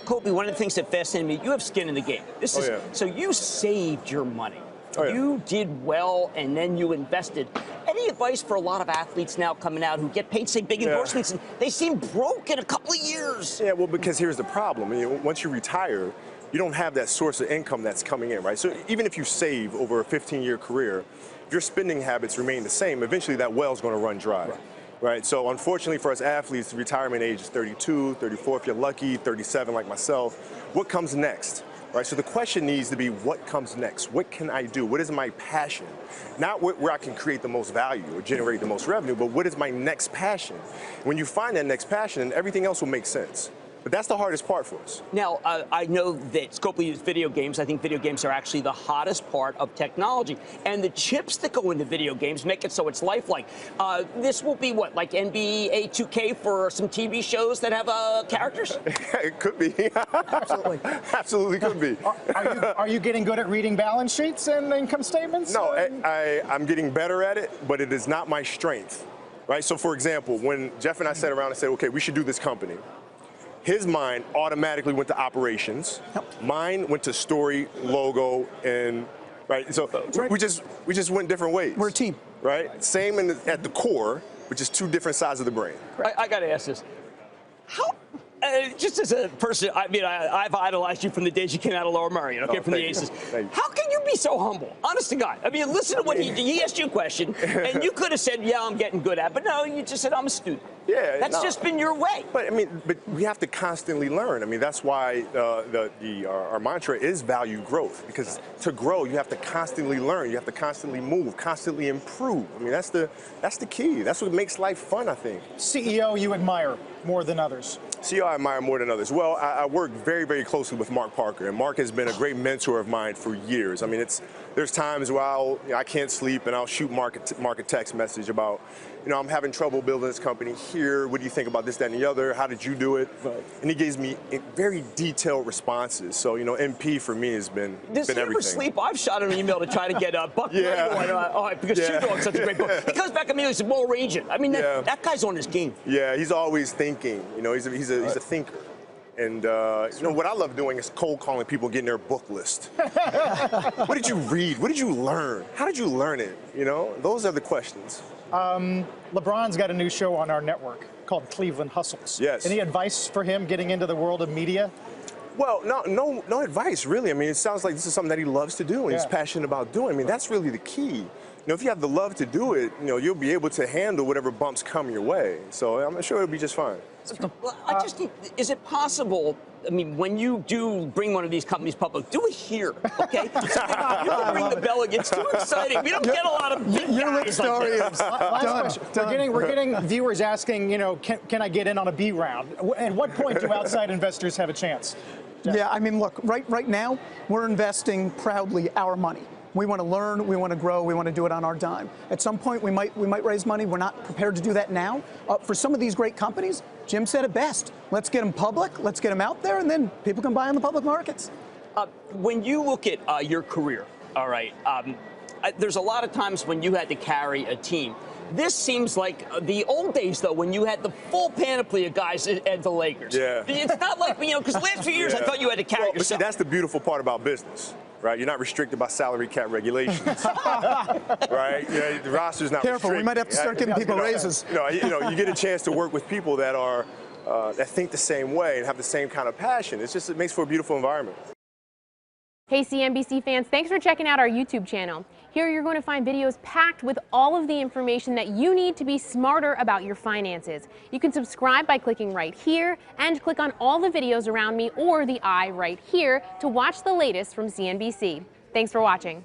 Kobe, one of the things that fascinated me, you have skin in the game. So you saved your money. You did well, and then you invested. Any advice for a lot of athletes now coming out who get paid, say, big endorsements, and they seem broke in a couple of years? Yeah, well, because here's the problem. I mean, once you retire, you don't have that source of income that's coming in, right? So even if you save over a 15-year career, if your spending habits remain the same, eventually that well's going to run dry. Right, so unfortunately for us athletes, the retirement age is 32, 34 if you're lucky, 37 like myself. What comes next? Right, so the question needs to be, what comes next? What can I do? What is my passion? Not where I can create the most value or generate the most revenue, but what is my next passion? When you find that next passion, everything else will make sense. But that's the hardest part for us. Now, I know that Scopely uses video games. I think video games are actually the hottest part of technology. And the chips that go into video games make it so it's lifelike. This will be what, like NBA 2K for some TV shows that have characters? It could be. Absolutely. Absolutely could be. Are you getting good at reading balance sheets and income statements? No, I'm getting better at it, but it is not my strength. Right? So, for example, when Jeff and I sat around and said, okay, we should do this company, his mind automatically went to operations. Mine went to story, logo, and right. So we just went different ways. We're a team, right? Same at the core, but just two different sides of the brain. I got to ask this: how? Just as a person, I mean, I've idolized you from the days you came out of Lower Merion, okay, from the Aces. How can you be so humble? Honest to God. I mean, listen to what he asked you a question, and you could have said, yeah, I'm getting good at it. But no, you just said, I'm a student. Yeah, That's just been your way. But I mean, but we have to constantly learn. I mean, that's why our mantra is value growth, because to grow, you have to constantly learn. You have to constantly move, constantly improve. I mean, that's the key. That's what makes life fun, I think. CEO you admire more than others? CEO I admire more than others. Well, I work very, very closely with Mark Parker, and Mark has been a great mentor of mine for years. I mean, there's times where I can't sleep, and I'll shoot Mark a text message about, I'm having trouble building this company here. What do you think about this, that, and the other? How did you do it? And he gives me very detailed responses. So, MP for me has been everything. Does he ever sleep? I've shot him an email to try to get Buck because Shoe Dog's such a great book. He comes back immediately and says, well, Raging. I mean, that guy's on his game. Yeah, he's always thinking. He's a thinker. And what I love doing is cold calling people, getting their book list. What did you read? What did you learn? How did you learn it? Those are the questions. LeBron's got a new show on our network called Cleveland Hustles. Yes. Any advice for him getting into the world of media? Well, no advice, really. I mean, it sounds like this is something that he loves to do and he's passionate about doing. I mean, that's really the key. If you have the love to do it, you'll be able to handle whatever bumps come your way. So I'm sure it'll be just fine. Well, I just think, is it possible? I mean, when you do bring one of these companies public, do it here, okay? You don't ring the bell. It's too exciting. We don't get a lot of big guys like that. Last question. We're getting viewers asking, can I get in on a B round? At what point do outside investors have a chance? Jeff? Yeah, I mean, look, right now, we're investing proudly our money. We want to learn, we want to grow, we want to do it on our dime. At some point, we might raise money. We're not prepared to do that now. For some of these great companies, Jim said it best. Let's get them public, let's get them out there, and then people can buy on the public markets. When you look at your career, all right, there's a lot of times when you had to carry a team. This seems like the old days, though, when you had the full panoply of guys at the Lakers. Yeah. It's not like, because the last few years I thought you had to carry yourself. But see, that's the beautiful part about business. Right, you're not restricted by salary cap regulations. Right, the roster's not Careful, restricted. we might have to start giving people raises. You get a chance to work with people that are that think the same way and have the same kind of passion. It makes for a beautiful environment. Hey CNBC fans, thanks for checking out our YouTube channel. Here you're going to find videos packed with all of the information that you need to be smarter about your finances. You can subscribe by clicking right here and click on all the videos around me or the eye right here to watch the latest from CNBC. Thanks for watching.